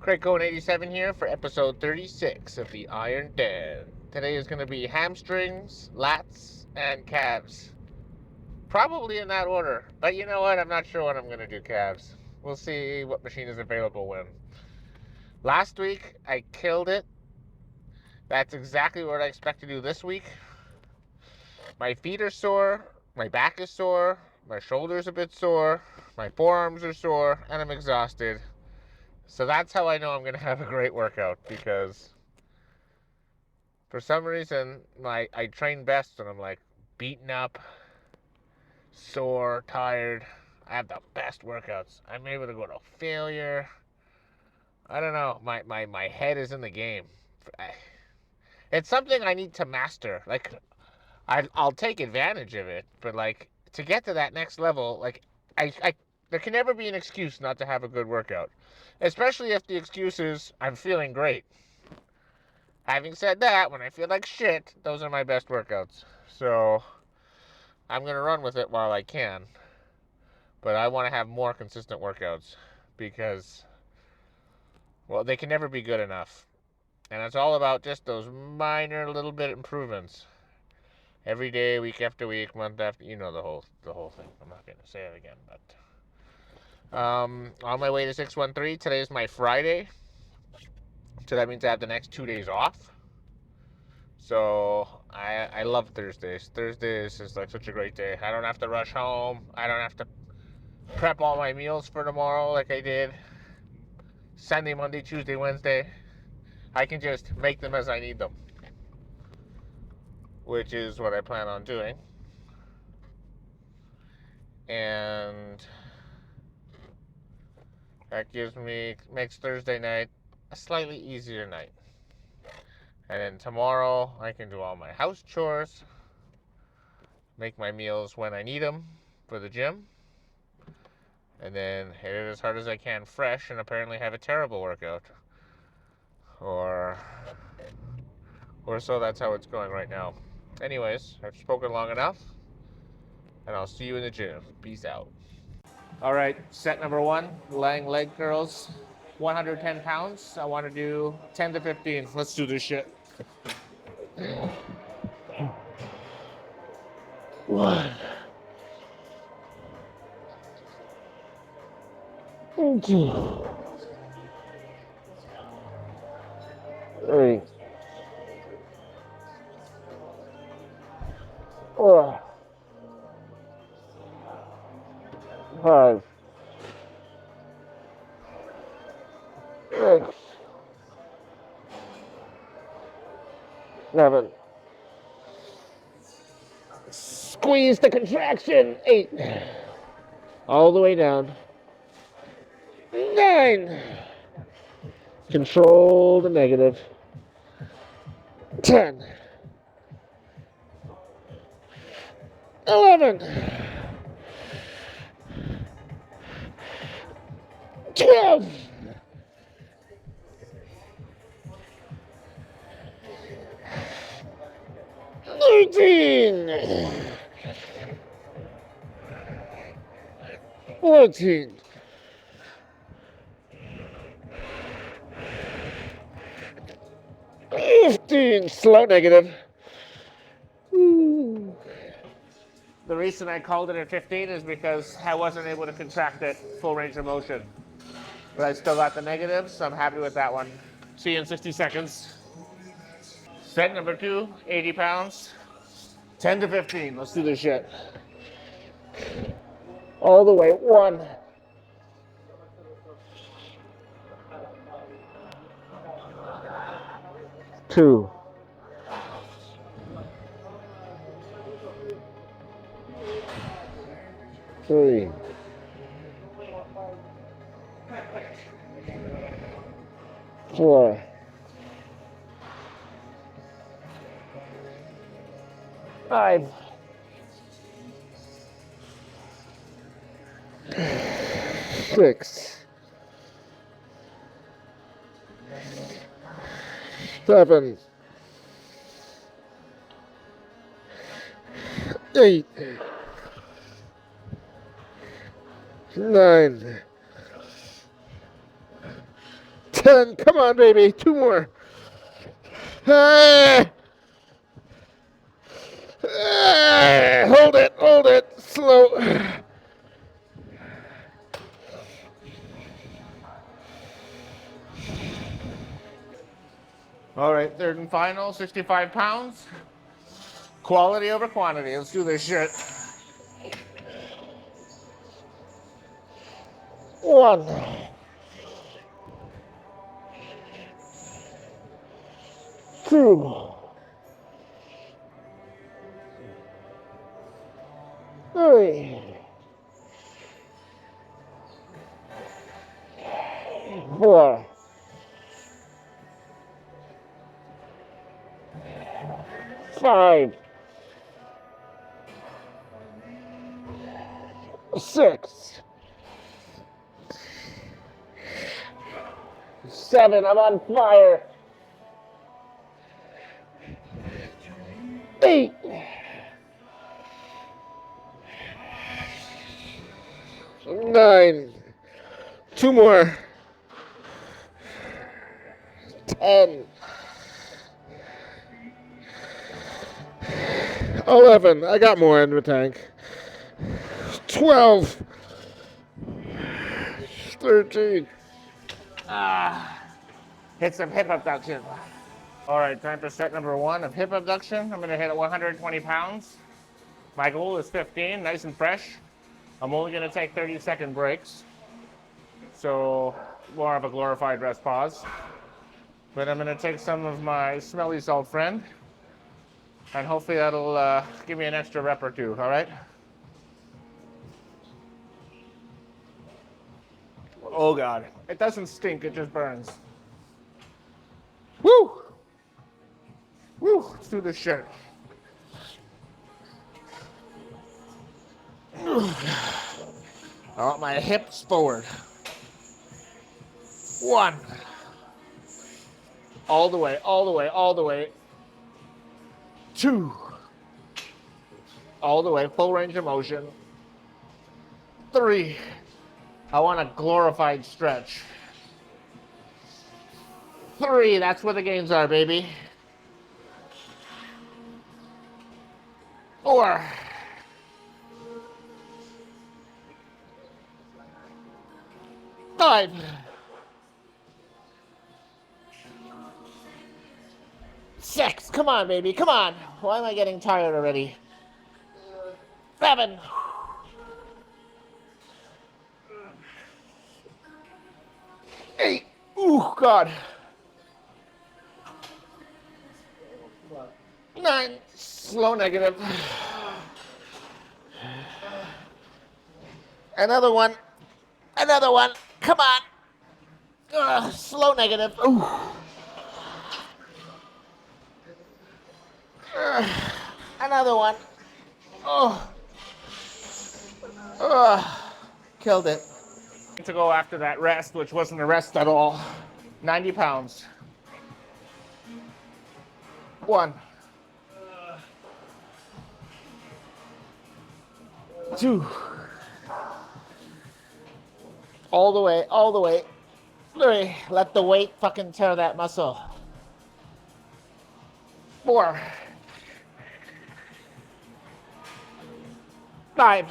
Craig87 here for episode 36 of the Iron Den. Today is going to be hamstrings, lats, and calves. Probably in that order. But you know what? I'm not sure when I'm going to do calves. We'll see what machine is available when. Last week, I killed it. That's exactly what I expect to do this week. My feet are sore, my back is sore, my shoulder's a bit sore, my forearms are sore, and I'm exhausted. So that's how I know I'm going to have a great workout, because for some reason, I train best when I'm like beaten up, sore, tired. I have the best workouts. I'm able to go to failure. I don't know. My head is in the game. It's something I need to master. Like, I'll take advantage of it, but like to get to that next level, like I there can never be an excuse not to have a good workout, especially if the excuse is I'm feeling great. Having said that, when I feel like shit, those are my best workouts. So I'm going to run with it while I can. But I want to have more consistent workouts because, well, they can never be good enough. And it's all about just those minor little bit improvements. Every day, week after week, month after, you know the whole thing. I'm not going to say it again, but on my way to 613. Today is my Friday. So that means I have the next 2 days off. So I love Thursdays. Thursdays is like such a great day. I don't have to rush home. I don't have to prep all my meals for tomorrow like I did Sunday, Monday, Tuesday, Wednesday. I can just make them as I need them, which is what I plan on doing. And that makes Thursday night a slightly easier night. And then tomorrow I can do all my house chores, make my meals when I need them for the gym, and then hit it as hard as I can fresh and apparently have a terrible workout. Or so that's how it's going right now. Anyways, I've spoken long enough, and I'll see you in the gym. Peace out. All right, set number one, lying leg curls, 110 pounds. I want to do 10 to 15. Let's do this shit. One, two, three, four, five, six, seven. Squeeze the contraction. 8. All the way down. 9. Control the negative. 10. 11. 12. 13. 14. 15. Slow negative. Ooh. The reason I called it at 15 is because I wasn't able to contract it full range of motion. But I still got the negatives, so I'm happy with that one. See you in 60 seconds. Set number 2, 80 pounds, 10 to 15. Let's do this shit. All the way. 1, 2, 3, 4, 5, 6, 7, 8, 9, 10. 10. Come on, baby. 2 more. Hold it, hold it. Slow. All right, third and final, 65 pounds. Quality over quantity. Let's do this shit. 1, 2, 3, 4, 5, 6, 7. I'm on fire. 8. 9. 2 more. 10. 11. I got more in the tank. 12. 13. Hit some hip abduction. All right, time for set number 1 of hip abduction. I'm going to hit at 120 pounds. My goal is 15, nice and fresh. I'm only going to take 30-second breaks. So more of a glorified rest pause. But I'm going to take some of my smelly salt friend. And hopefully that'll give me an extra rep or 2, all right? Oh God, it doesn't stink, it just burns. Woo! Woo, let's do this shit. I want my hips forward. 1. All the way, all the way, all the way. 2. All the way, full range of motion. 3. I want a glorified stretch. 3, that's where the gains are, baby. 4. 5. 6. Come on, baby, come on. Why am I getting tired already? 7. 8. Ooh, God. 9. Slow negative. Another one. Another one. Come on. Slow negative. Ooh. Another one. Oh. Killed it. To go after that rest, which wasn't a rest at all. 90 pounds. 1. 2. All the way, all the way. 3. Let the weight fucking tear that muscle. 4. 5.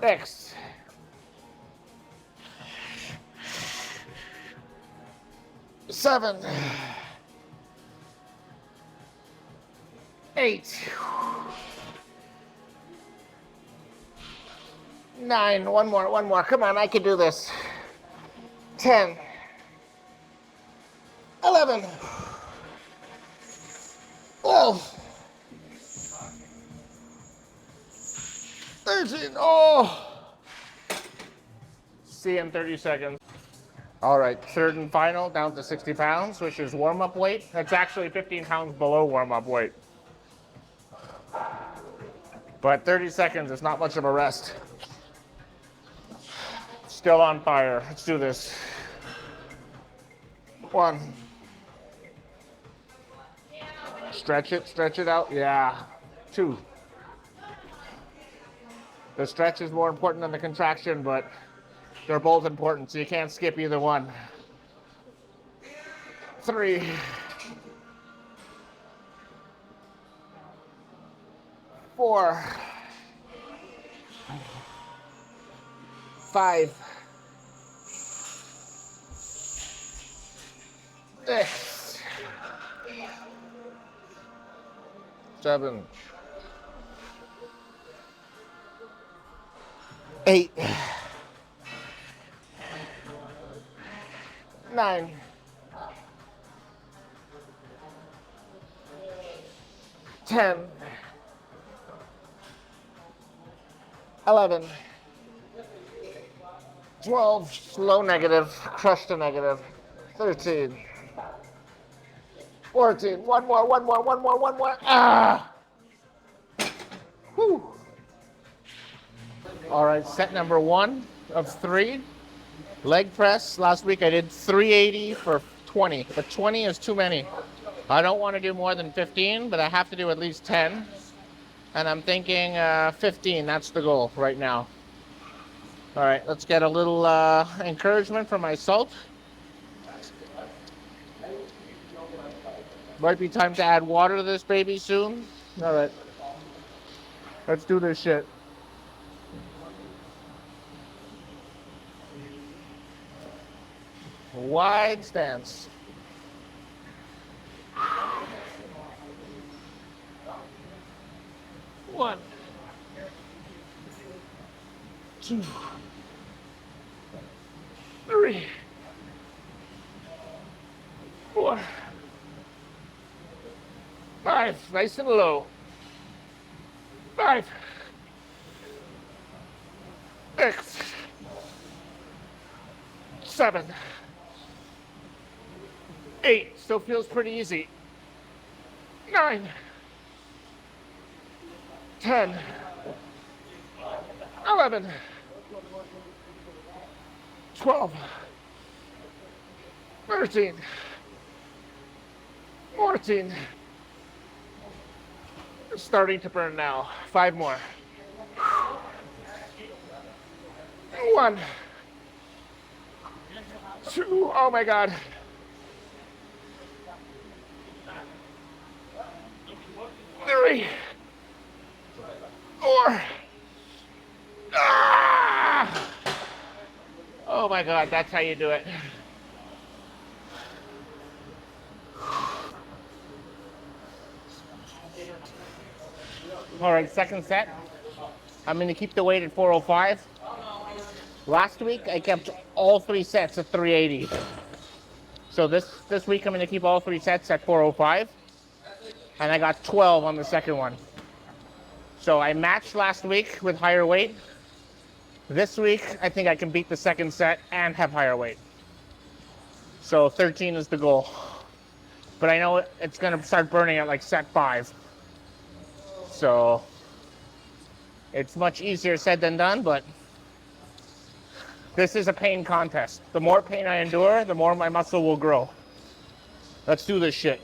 6. 7. 8. 9. One more. Come on, I can do this. 10. 11. 12. 13. Oh. See you in 30 seconds. All right, third and final, down to 60 pounds, which is warm-up weight. That's actually 15 pounds below warm-up weight. But 30 seconds is not much of a rest. Still on fire. Let's do this. 1. Stretch it out. Yeah. 2. The stretch is more important than the contraction, but They're both important, so you can't skip either one. 3, 4, 5, 6, 7, 8, 9, 10, 11, 12, slow negative, crush the negative, 13, 14, one more. Ah! Whew. All right, set number 1 of 3. Leg press. Last week I did 380 for 20, but 20 is too many. I don't want to do more than 15, but I have to do at least 10. And I'm thinking 15, that's the goal right now. All right, let's get a little encouragement from my salt. Might be time to add water to this baby soon. All right, let's do this shit. Wide stance. 1, 2, 3, 4, 5. Nice and low. 5, 6, 7, 8. Still feels pretty easy. 9, 10, 11, 12, 13, 14. It's starting to burn now. 5 more. 1, 2. Oh my God. 3, 4. Ah! Oh my God, that's how you do it. All right, second set. I'm going to keep the weight at 405. Last week, I kept all 3 sets at 380. So this week, I'm going to keep all 3 sets at 405. And I got 12 on the second one. So I matched last week with higher weight. This week, I think I can beat the second set and have higher weight. So 13 is the goal. But I know it's going to start burning at like set 5. So it's much easier said than done, but this is a pain contest. The more pain I endure, the more my muscle will grow. Let's do this shit.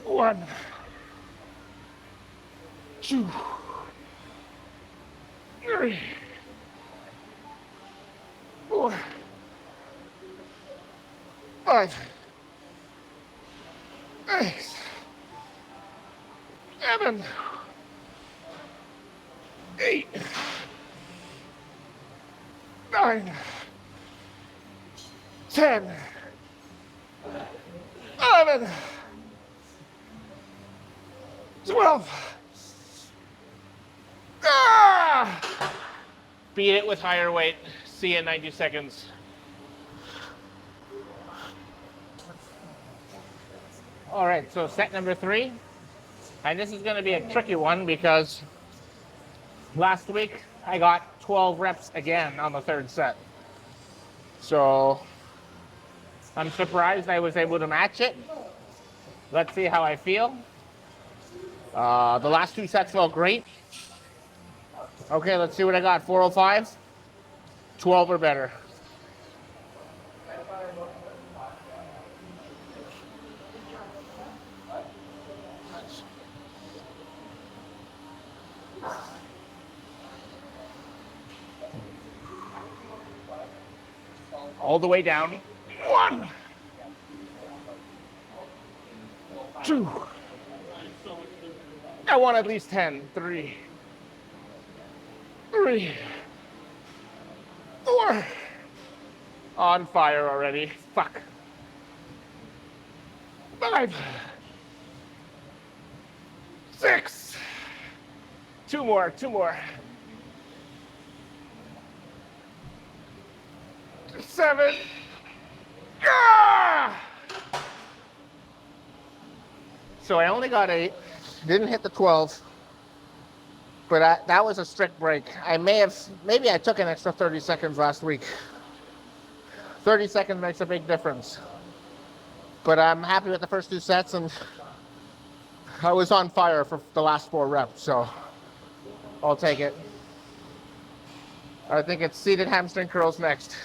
One, 2, 3, 4, 5, 6, 7, 8, 9, 10, 11, 12. Ah! Beat it with higher weight. See you in 90 seconds. All right, so set number 3. And this is going to be a tricky one because last week I got 12 reps again on the third set. So I'm surprised I was able to match it. Let's see how I feel. The last 2 sets felt great. Okay, let's see what I got. 405. 12 or better. All the way down. 1, 2. I want at least 10. 3, 3, 4. On fire already. Fuck. 5, 6. 2 more. 2 more. 7. Ah! So I only got 8. Didn't hit the 12. But that was a strict break. Maybe I took an extra 30 seconds last week. 30 seconds makes a big difference. But I'm happy with the first 2 sets, and I was on fire for the last 4 reps, so I'll take it. I think it's seated hamstring curls next.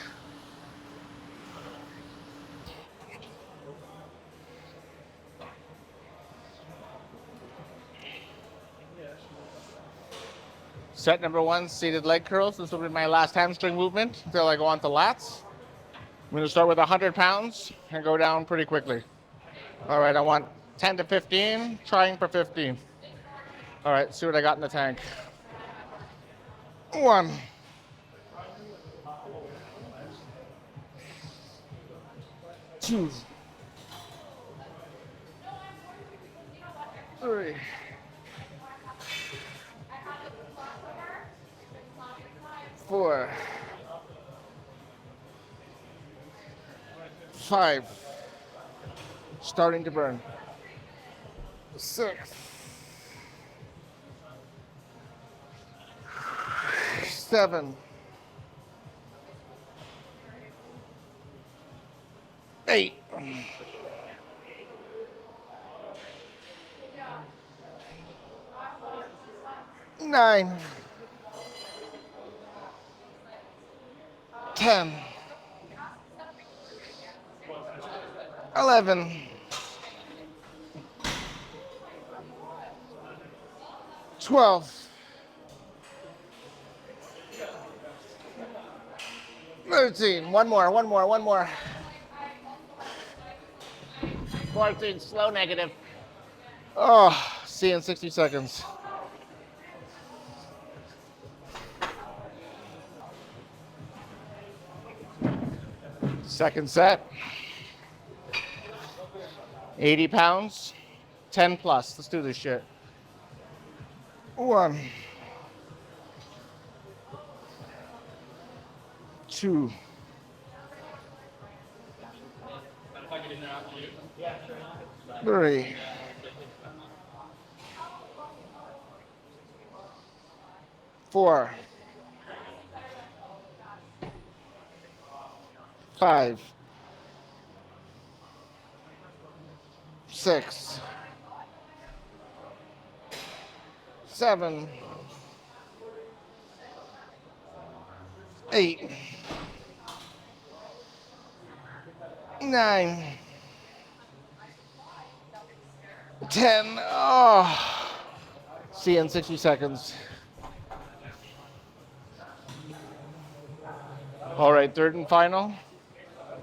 Set number 1, seated leg curls. This will be my last hamstring movement until I go on to lats. I'm going to start with 100 pounds and go down pretty quickly. All right, I want 10 to 15, trying for 15. All right, see what I got in the tank. 1, 2, 3, 4, 5, starting to burn. 6, 7, 8, 9, 10, 11, 12, 13, one more. 14, slow negative. Oh, see you in 60 seconds. Second set. 80 pounds, 10 plus. Let's do this shit. 1, 2, 3, 4, 5, 6, 7, 8, 9, 10. Oh. See you in 60 seconds. All right, third and final.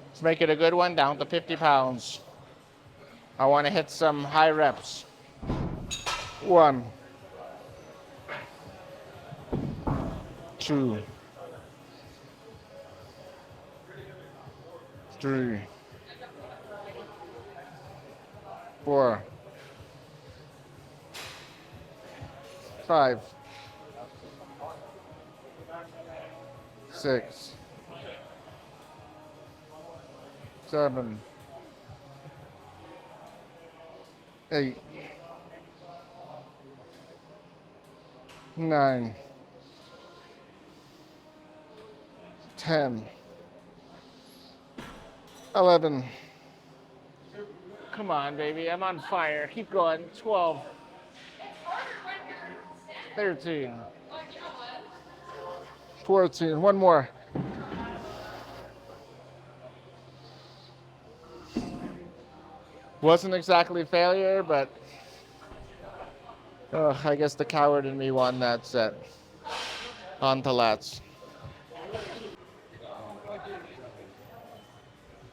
Let's make it a good one, down to 50 pounds. I want to hit some high reps. 1, 2, 3, 4, 5, 6, 7, 8, 9, 10, 11. Come on, baby, I'm on fire. Keep going. 12, 13, 14. One more. Wasn't exactly a failure, but I guess the coward in me won that set. On to lats.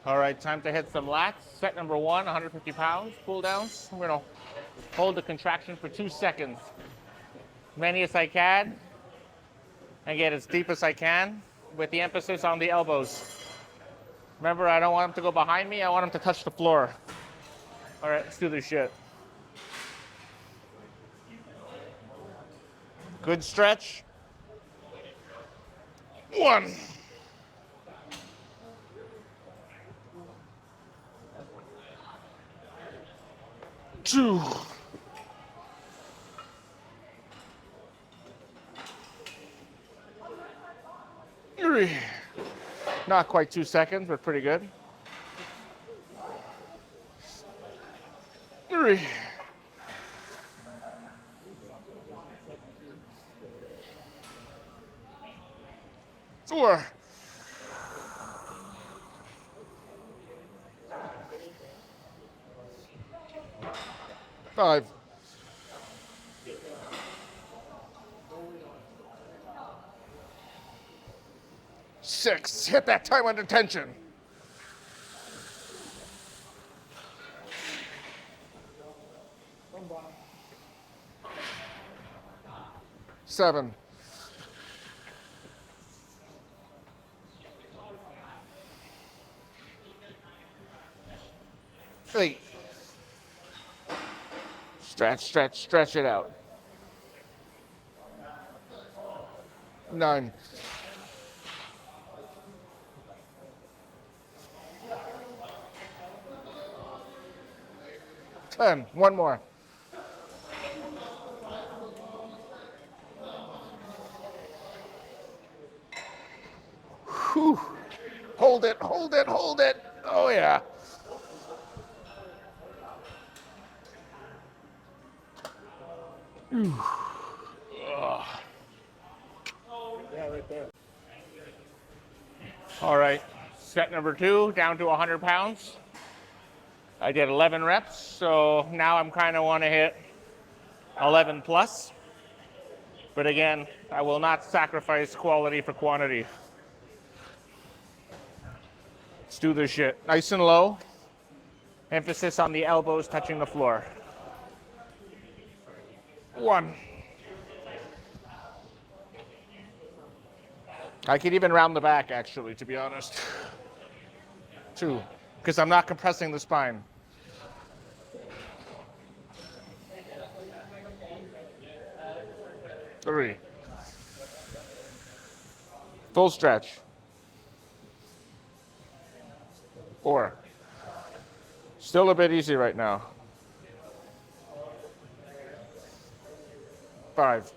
All right, time to hit some lats. Set number 1, 150 pounds, pull downs. I'm gonna hold the contraction for 2 seconds. Many as I can, and get as deep as I can, with the emphasis on the elbows. Remember, I don't want them to go behind me, I want them to touch the floor. All right, let's do this shit. Good stretch. 1. 2. 3. Not quite 2 seconds, but pretty good. 3. 4. 5. 6. Hit that time under tension. 7. 8. Stretch, stretch, stretch it out. 9. 10. One more. Whew. Hold it, hold it, hold it. Oh, yeah. Yeah, right there. All right, set number 2, down to 100 pounds. I did 11 reps, so now I'm kind of want to hit 11 plus. But again, I will not sacrifice quality for quantity. Let's do this shit. Nice and low. Emphasis on the elbows touching the floor. 1. I could even round the back, actually, to be honest. 2, because I'm not compressing the spine. 3. Full stretch. 4. Still a bit easy right now. 5.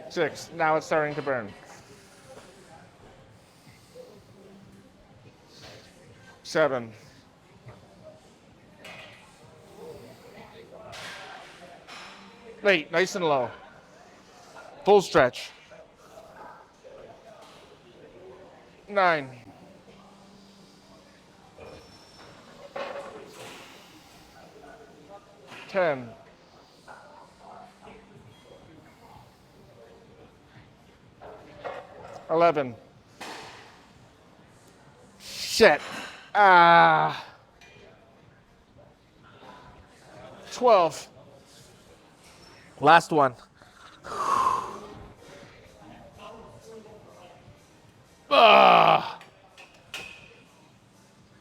6. Now it's starting to burn. 7. 8. Nice and low. Full stretch. 9. 10. 11. Shit. 12. Last one.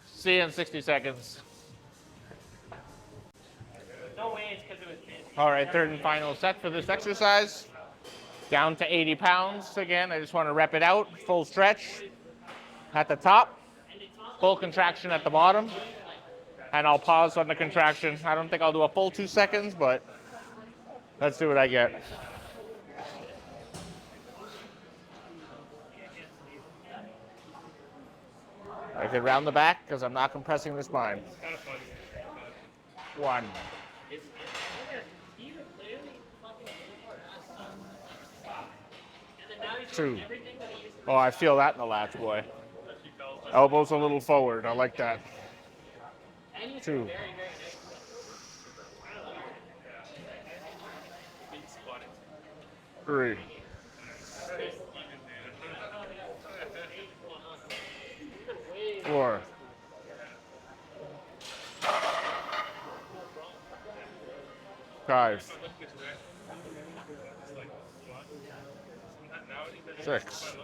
See you in 60 seconds. All right, third and final set for this exercise. Down to 80 pounds again. I just want to rep it out. Full stretch at the top. Full contraction at the bottom. And I'll pause on the contraction. I don't think I'll do a full 2 seconds, but let's see what I get. I could round the back because I'm not compressing the spine. 1. 2. Oh, I feel that in the lats, boy. Elbows a little forward. I like that. 2. 3. 4. 5. 6.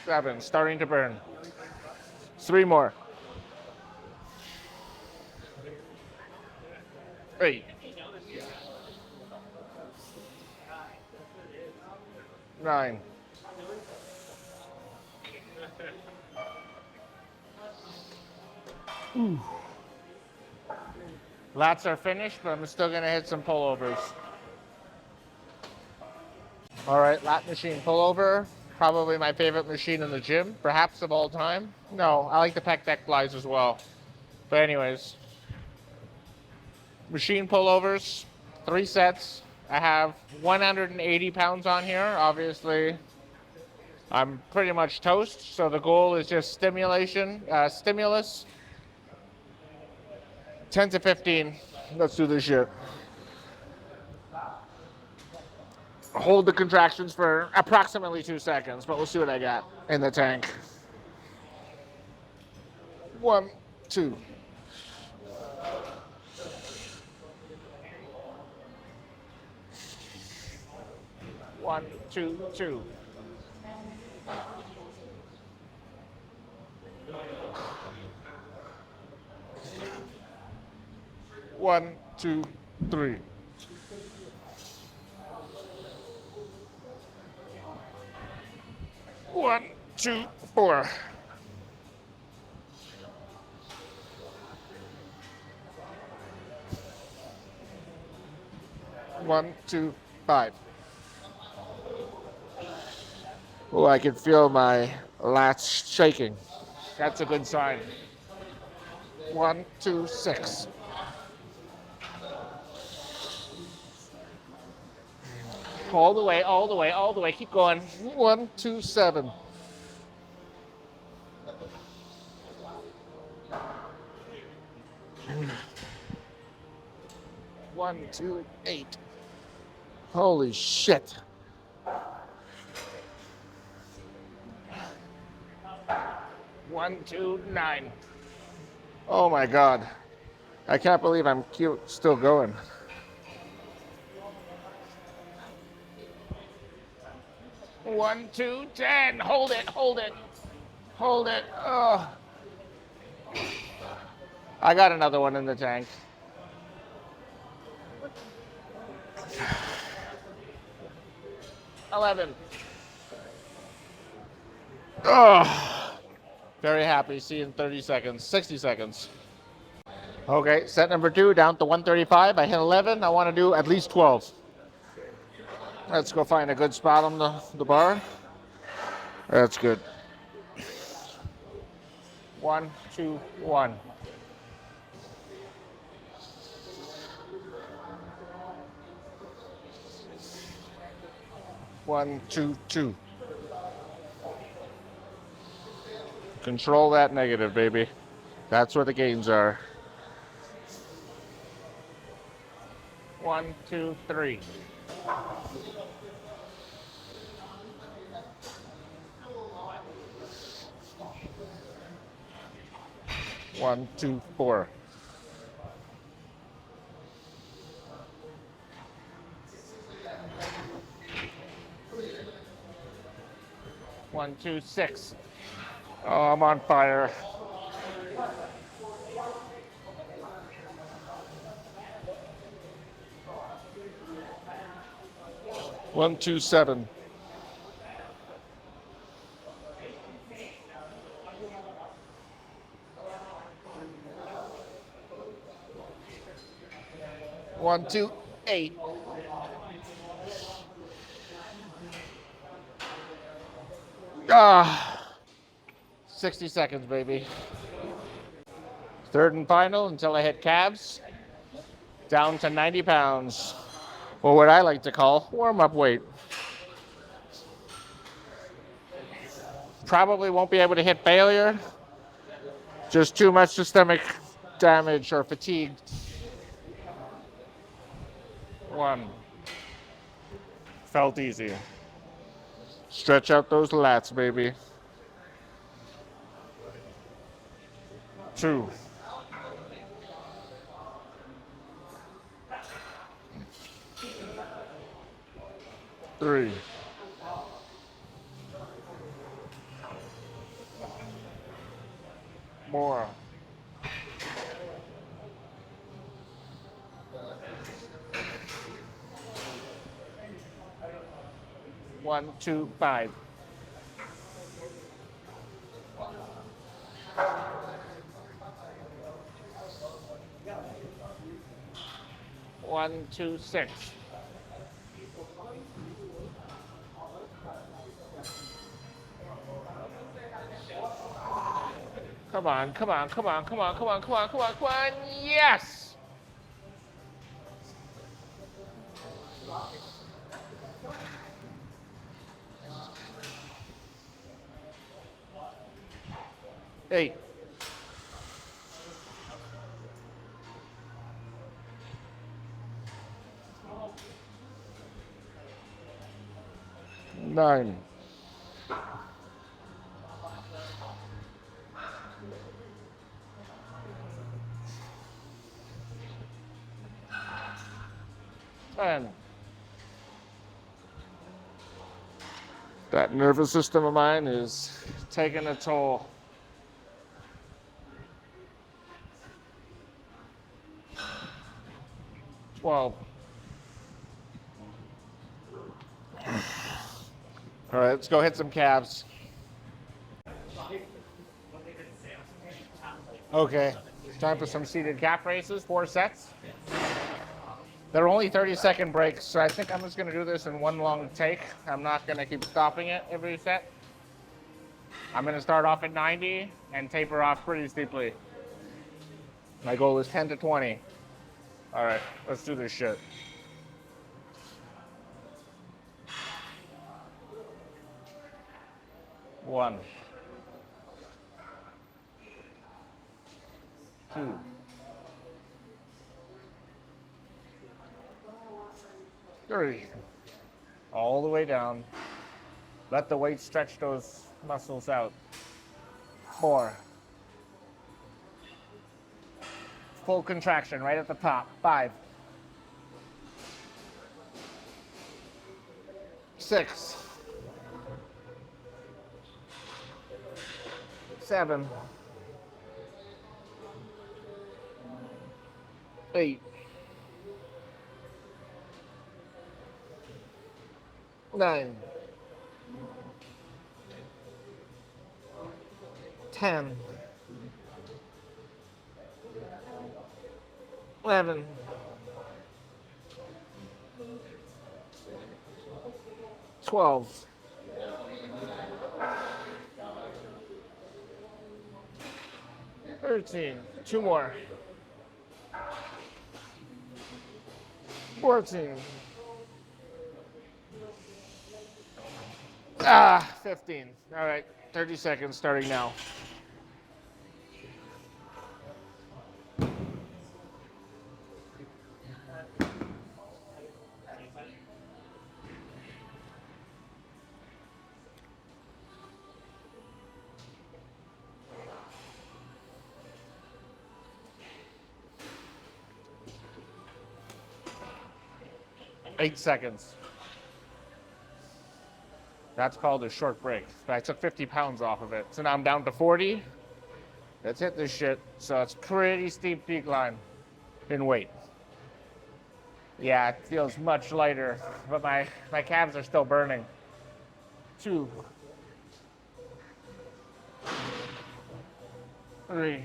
7. Starting to burn. 3 more. 8. 9. 10. Lats are finished, but I'm still gonna hit some pullovers. All right, lat machine pullover. Probably my favorite machine in the gym, perhaps of all time. No, I like the pec deck flies as well. But anyways, machine pullovers, 3 sets. I have 180 pounds on here. Obviously, I'm pretty much toast. So the goal is just stimulus. 10 to 15. Let's do this shit. Hold the contractions for approximately 2 seconds, but we'll see what I got in the tank. 1, 2. 1, 2, 2. 1, 2, 3. 1, 2, 4. 1, 2, 5. Oh, I can feel my lats shaking. That's a good sign. 1, 2, 6. All the way, all the way, all the way. Keep going. 1, 2, 7. 1, 2, 8. Holy shit. 1, 2, 9. Oh my God. I can't believe I'm still going. 1, 2, 10. Hold it, hold it, hold it. Oh. I got another one in the tank. 11. Oh. Very happy. See you in 30 seconds, 60 seconds. Okay, set number 2 down to 135. I hit 11. I want to do at least 12. Let's go find a good spot on the bar. That's good. 1, 2, 1. 1, 2, 2. Control that negative, baby. That's where the gains are. 1, 2, 3. 1, 2, 4. 1, 2, 6. Oh, I'm on fire. 1, 2, 7. 1, 2, 8. Ah, 60 seconds, baby. Third and final until I hit calves. Down to 90 pounds. Or what I like to call warm-up weight. Probably won't be able to hit failure. Just too much systemic damage or fatigue. 1. Felt easy. Stretch out those lats, baby. 2. 3. 4. 1, 2, 5. 1, 2, 6. Come on, come on, come on, come on, come on, come on, come on, come on. Yes! Eight. 9. 10. That nervous system of mine is taking a toll. 12. All right, let's go hit some calves. Okay, time for some seated calf races, 4 sets. They're only 30-second breaks, so I think I'm just gonna do this in one long take. I'm not gonna keep stopping it every set. I'm gonna start off at 90 and taper off pretty steeply. My goal is 10 to 20. All right, let's do this shit. 1. 2. 3. All the way down. Let the weight stretch those muscles out. 4. Full contraction right at the top. 5. 6. 7. 8. 9. 10. 11. 12. 13. 2 more. 14. 15. All right, 30 seconds starting now. Eight seconds. That's called a short break. I took 50 pounds off of it. So now I'm down to 40. Let's hit this shit. So it's pretty steep decline in weight. Yeah, it feels much lighter, but my calves are still burning. 2. 3.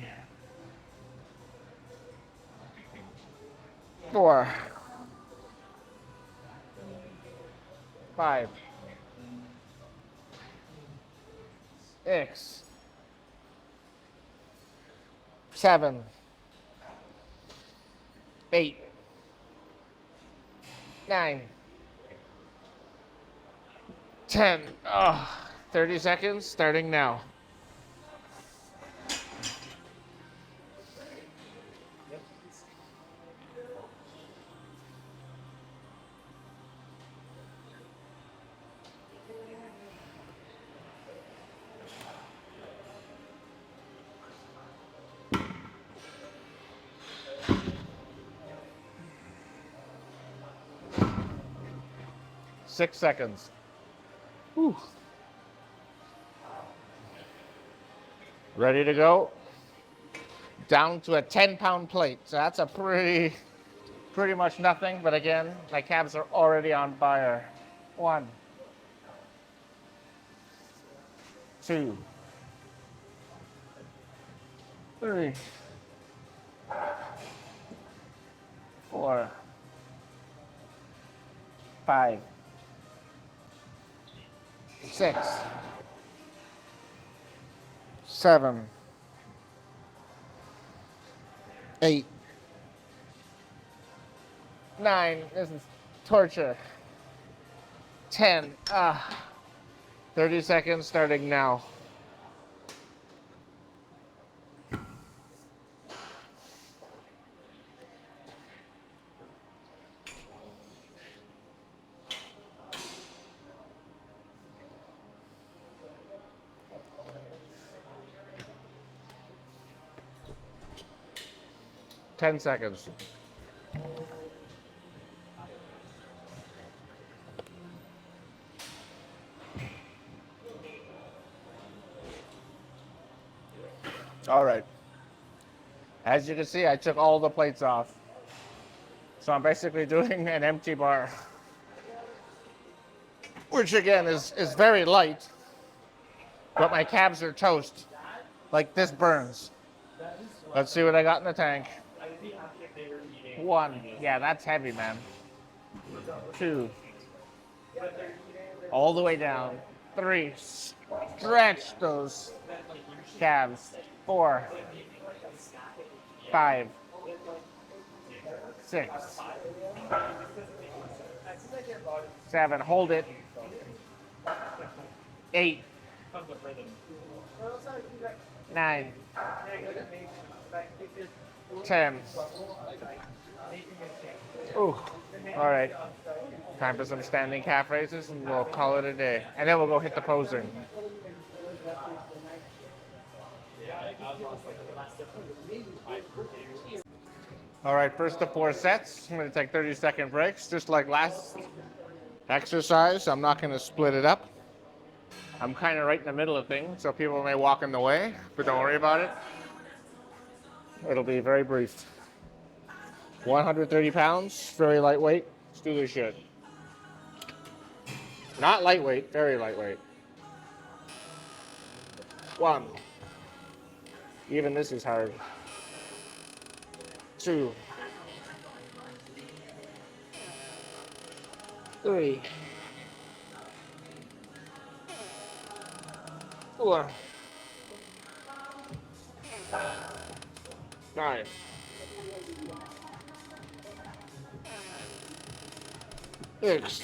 4. 5. 6. 7. 8. 9. 10. 30 seconds, starting now. Six seconds. Whew. Ready to go. Down to a 10-pound plate. So that's a pretty much nothing. But again, my calves are already on fire. 1, 2, 3, 4, 5, 6, 7, 8, 9. This is torture. 10. 30 seconds starting now. Ten seconds. All right. As you can see, I took all the plates off. So I'm basically doing an empty bar, which again is very light, but my calves are toast. Like this burns. Let's see what I got in the tank. 1. Yeah, that's heavy, man. 2. All the way down. 3. Stretch those calves. 4. 5. 6. 7. Hold it. 8. 9. 10. Ooh. All right. Time for some standing calf raises and we'll call it a day. And then we'll go hit the posing. All right, first of 4 sets. I'm going to take 30-second breaks, just like last exercise. I'm not going to split it up. I'm kind of right in the middle of things, so people may walk in the way, but don't worry about it. It'll be very brief. 130 pounds, very lightweight. Let's do this shit. Not lightweight, very lightweight. 1. Even this is hard. 2. 3. 4. 5. 6.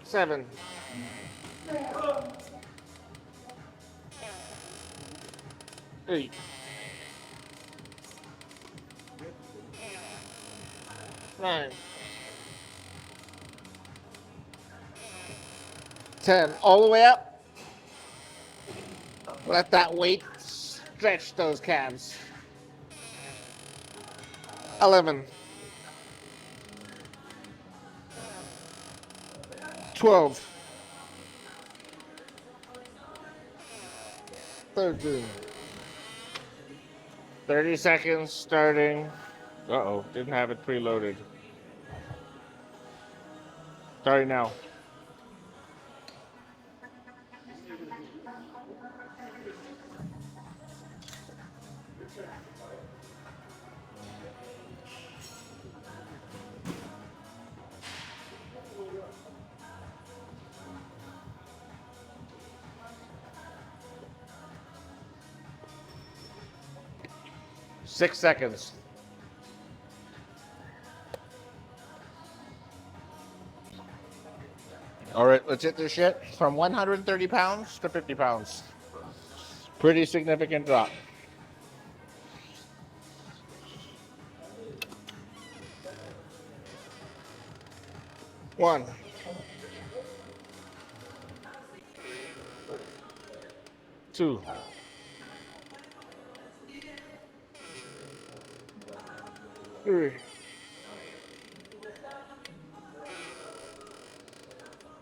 7. 8. 9. 10. All the way up. Let that weight stretch those calves. 11. 12. 13. 30 seconds starting. Uh-oh, didn't have it preloaded. Starting now. Six seconds. All right, let's hit this shit from 130 pounds to 50 pounds. Pretty significant drop. One, two, three,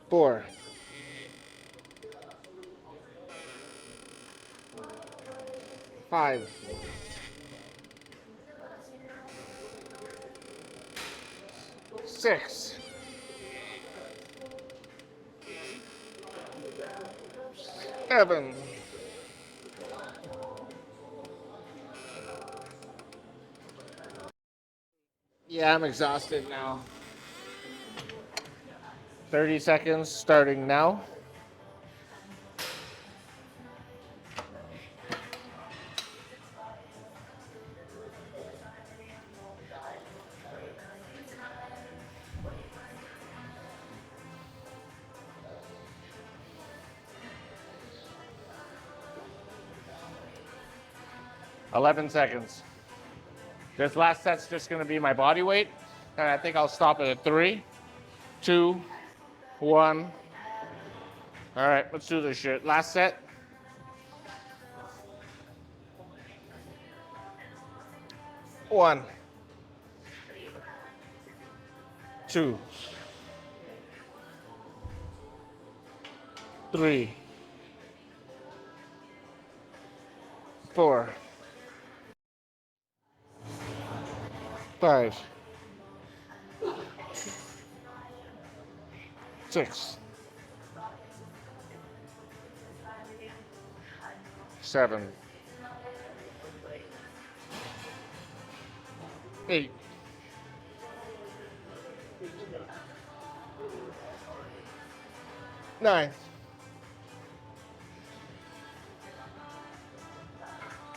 four, five, six, seven. Yeah, I'm exhausted now. 30 seconds starting now. $11 seconds. This last set's just gonna be my body weight. And I think I'll stop it at 3, 2, 1. All right, let's do this shit. Last set. 1, 2, 3, 4, 5, 6, 7, 8, 9,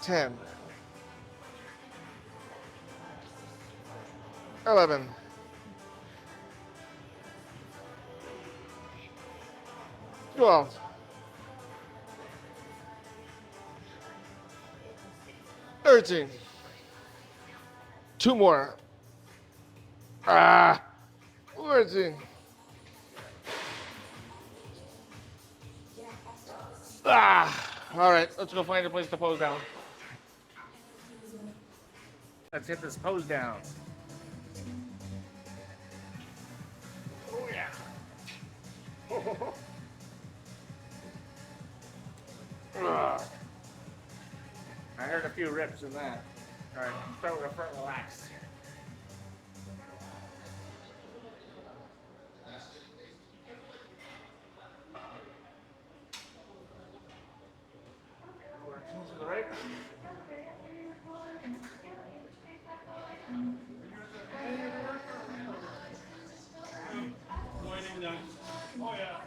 10, 11, 12, 13. 2 more. 14. All right, let's go find a place to pose down. Let's hit this pose down. Oh yeah. I heard a few rips in that. All right, start with a front relax. To the right. Oh yeah.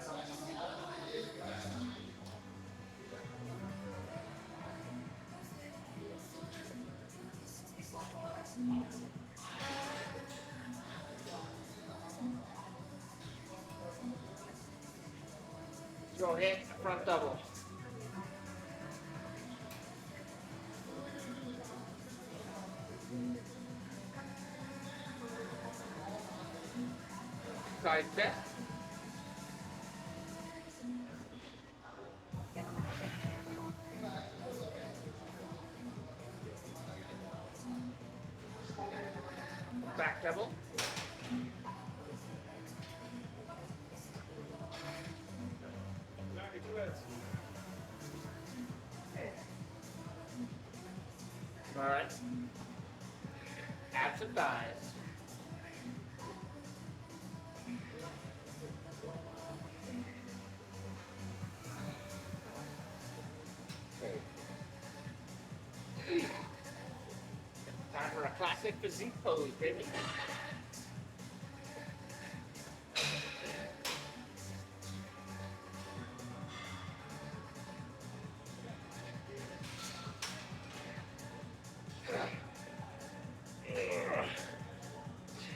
Go hit front double. Side step. Back double. All right. Abs and thighs. Time for a classic physique pose, baby.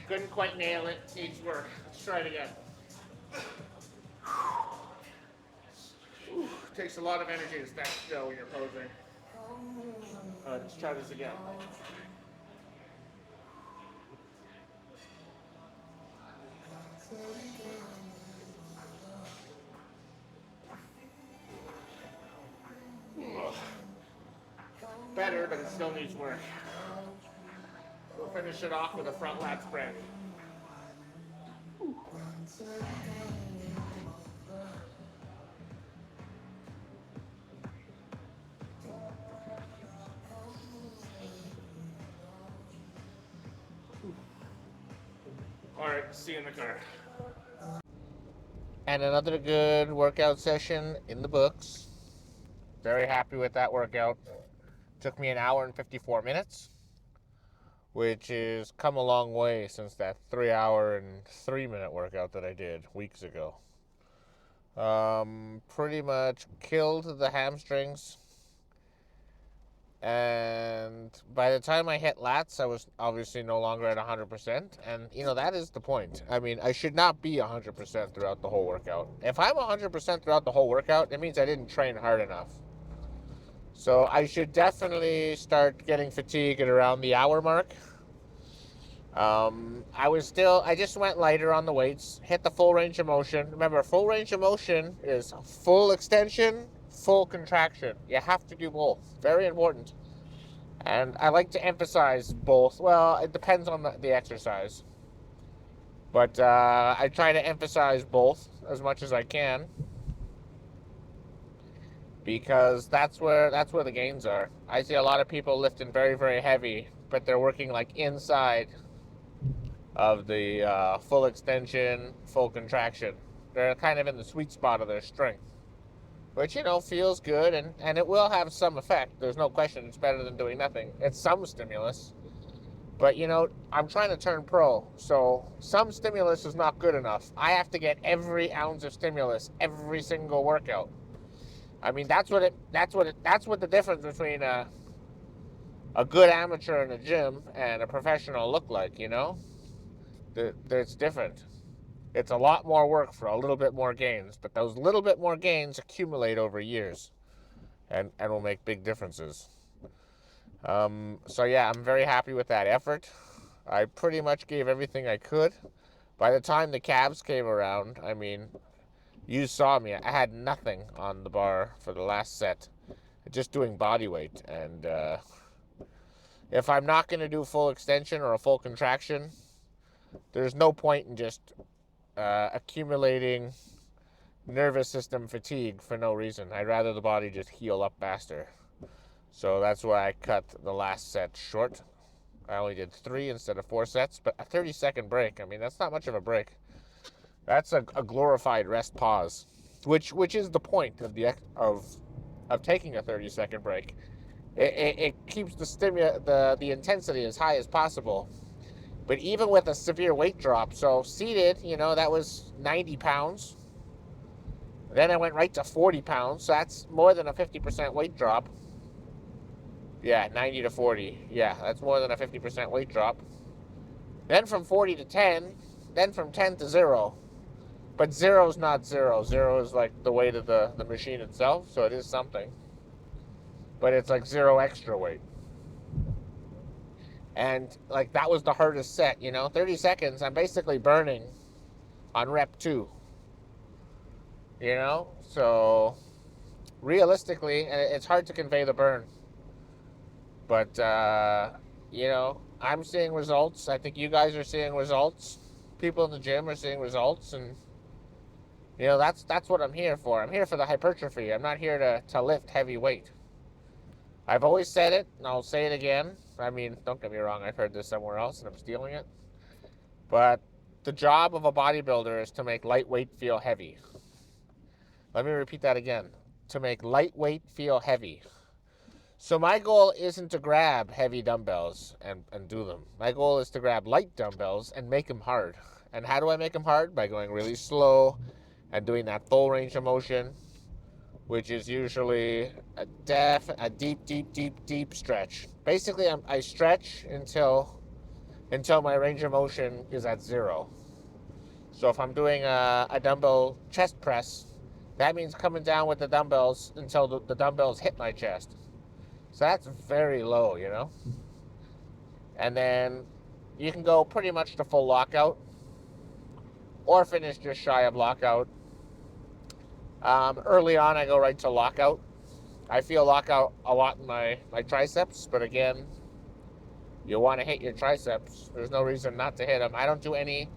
Couldn't quite nail it. Needs work. Let's try it again. takes a lot of energy to stand still when you're posing. Let's try this again. Better, but it still needs work. We'll finish it off with a front lat spread. All right, see you in the car. And another good workout session in the books. Very happy with that workout. Took me an hour and 54 minutes, which is come a long way since that 3 hour and 3 minute workout that I did weeks ago. Pretty much killed the hamstrings. And by the time I hit lats, I was obviously no longer at 100%. And, that is the point. I mean, I should not be 100% throughout the whole workout. If I'm 100% throughout the whole workout, it means I didn't train hard enough. So I should definitely start getting fatigue at around the hour mark. I just went lighter on the weights, hit the full range of motion. Remember, full range of motion is full extension, full contraction. You have to do both. Very important. And I like to emphasize both. Well, it depends on the exercise. But I try to emphasize both as much as I can, because that's where the gains are. I see a lot of people lifting very, very heavy, but they're working like inside of the full extension, full contraction. They're kind of in the sweet spot of their strength, which, feels good, and it will have some effect. There's no question. It's better than doing nothing. It's some stimulus. But, I'm trying to turn pro, so some stimulus is not good enough. I have to get every ounce of stimulus every single workout. I mean, that's what the difference between a good amateur in a gym and a professional look like, It's different. It's a lot more work for a little bit more gains, but those little bit more gains accumulate over years and will make big differences. So yeah, I'm very happy with that effort. I pretty much gave everything I could. By the time the calves came around, I mean, you saw me. I had nothing on the bar for the last set, just doing body weight. And if I'm not going to do full extension or a full contraction, there's no point in just accumulating nervous system fatigue for no reason. I'd rather the body just heal up faster. So that's why I cut the last set short. I only did 3 instead of 4 sets, but a 30-second break, I mean, that's not much of a break. That's a glorified rest pause, which is the point of taking a 30-second break. It keeps the intensity as high as possible. But even with a severe weight drop, so seated, that was 90 pounds. Then I went right to 40 pounds, so that's more than a 50% weight drop. Yeah, 90 to 40. Yeah, that's more than a 50% weight drop. Then from 40 to 10, then from 10 to 0. But 0's not 0. 0 is like the weight of the machine itself, so it is something. But it's like 0 extra weight. And like that was the hardest set, 30 seconds, I'm basically burning on rep 2. So realistically, and it's hard to convey the burn. But, I'm seeing results. I think you guys are seeing results. People in the gym are seeing results. And, that's what I'm here for. I'm here for the hypertrophy. I'm not here to lift heavy weight. I've always said it, and I'll say it again. I mean, don't get me wrong. I've heard this somewhere else, and I'm stealing it. But the job of a bodybuilder is to make lightweight feel heavy. Let me repeat that again. To make lightweight feel heavy. So my goal isn't to grab heavy dumbbells and do them. My goal is to grab light dumbbells and make them hard. And how do I make them hard? By going really slow and doing that full range of motion, which is usually a deep stretch. Basically, I stretch until my range of motion is at 0. So if I'm doing a dumbbell chest press, That means coming down with the dumbbells until the dumbbells hit my chest. So that's very low, you know? And then you can go pretty much to full lockout or finish just shy of lockout. Early on, I go right to lockout. I feel lockout a lot in my triceps, but again, you want to hit your triceps. There's no reason not to hit them. I don't do any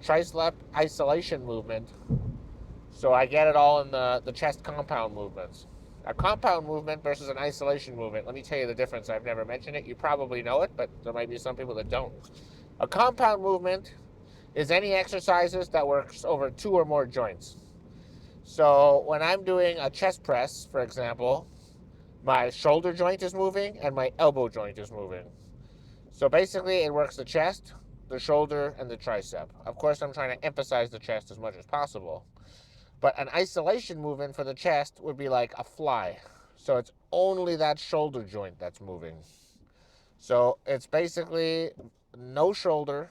tricep isolation movement, so I get it all in the chest compound movements. A compound movement versus an isolation movement. Let me tell you the difference. I've never mentioned it. You probably know it, but there might be some people that don't. A compound movement is any exercises that works over 2 or more joints. So when I'm doing a chest press, for example, my shoulder joint is moving and my elbow joint is moving. So basically it works the chest, the shoulder, and the tricep. Of course, I'm trying to emphasize the chest as much as possible. But an isolation movement for the chest would be like a fly. So it's only that shoulder joint that's moving. So it's basically no shoulder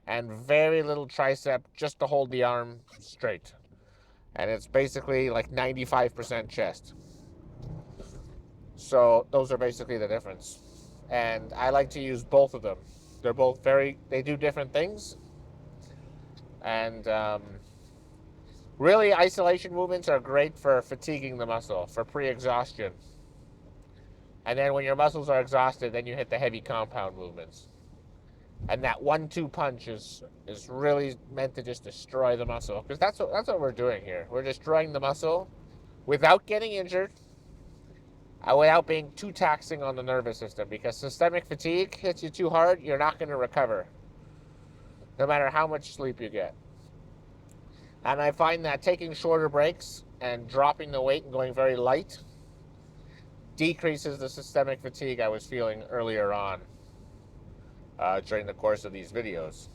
and very little tricep just to hold the arm straight. And it's basically like 95% chest. So those are basically the difference. And I like to use both of them. They're both they do different things. And really, isolation movements are great for fatiguing the muscle, for pre-exhaustion. And then when your muscles are exhausted, then you hit the heavy compound movements. And that 1-2 punch is really meant to just destroy the muscle. Because that's what we're doing here. We're destroying the muscle without getting injured, without being too taxing on the nervous system. Because systemic fatigue hits you too hard, you're not going to recover, no matter how much sleep you get. And I find that taking shorter breaks and dropping the weight and going very light decreases the systemic fatigue I was feeling earlier on during the course of these videos.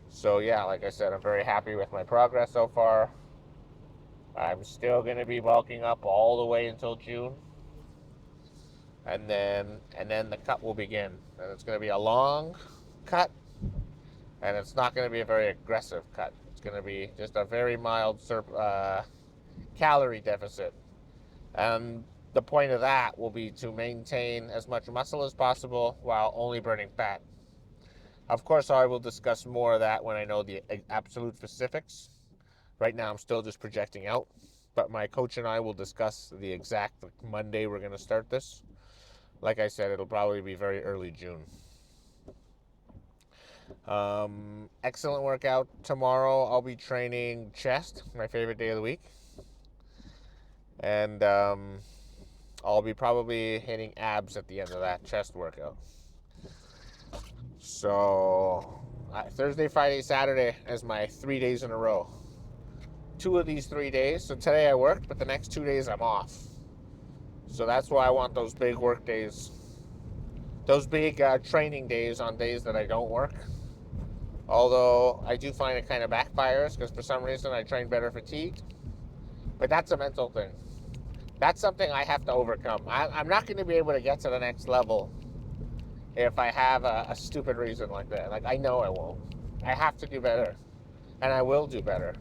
So yeah, like I said, I'm very happy with my progress so far. I'm still going to be bulking up all the way until June. And then the cut will begin. And it's going to be a long cut. And it's not going to be a very aggressive cut. It's going to be just a very mild calorie deficit. And the point of that will be to maintain as much muscle as possible while only burning fat. Of course, I will discuss more of that when I know the absolute specifics. Right now, I'm still just projecting out. But my coach and I will discuss the exact Monday we're going to start this. Like I said, it'll probably be very early June. Excellent workout. Tomorrow, I'll be training chest, my favorite day of the week. And I'll be probably hitting abs at the end of that chest workout. So Thursday, Friday, Saturday is my 3 days in a row. 2 of these 3 days. So today I worked, but the next 2 days I'm off. So that's why I want those big work days. Those big training days on days that I don't work. Although I do find it kind of backfires because for some reason I train better fatigued. But that's a mental thing. That's something I have to overcome. I'm not going to be able to get to the next level if I have a stupid reason like that. Like, I know I won't. I have to do better. And I will do better.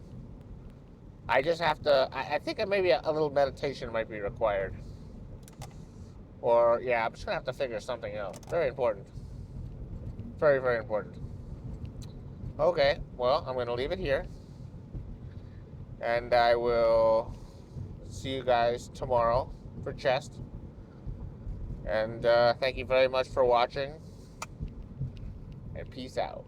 I just have to, I think maybe a little meditation might be required. Or, yeah, I'm just going to have to figure something out. Very important. Very, very important. Okay, well, I'm going to leave it here. And I will see you guys tomorrow for chest. And thank you very much for watching. And peace out.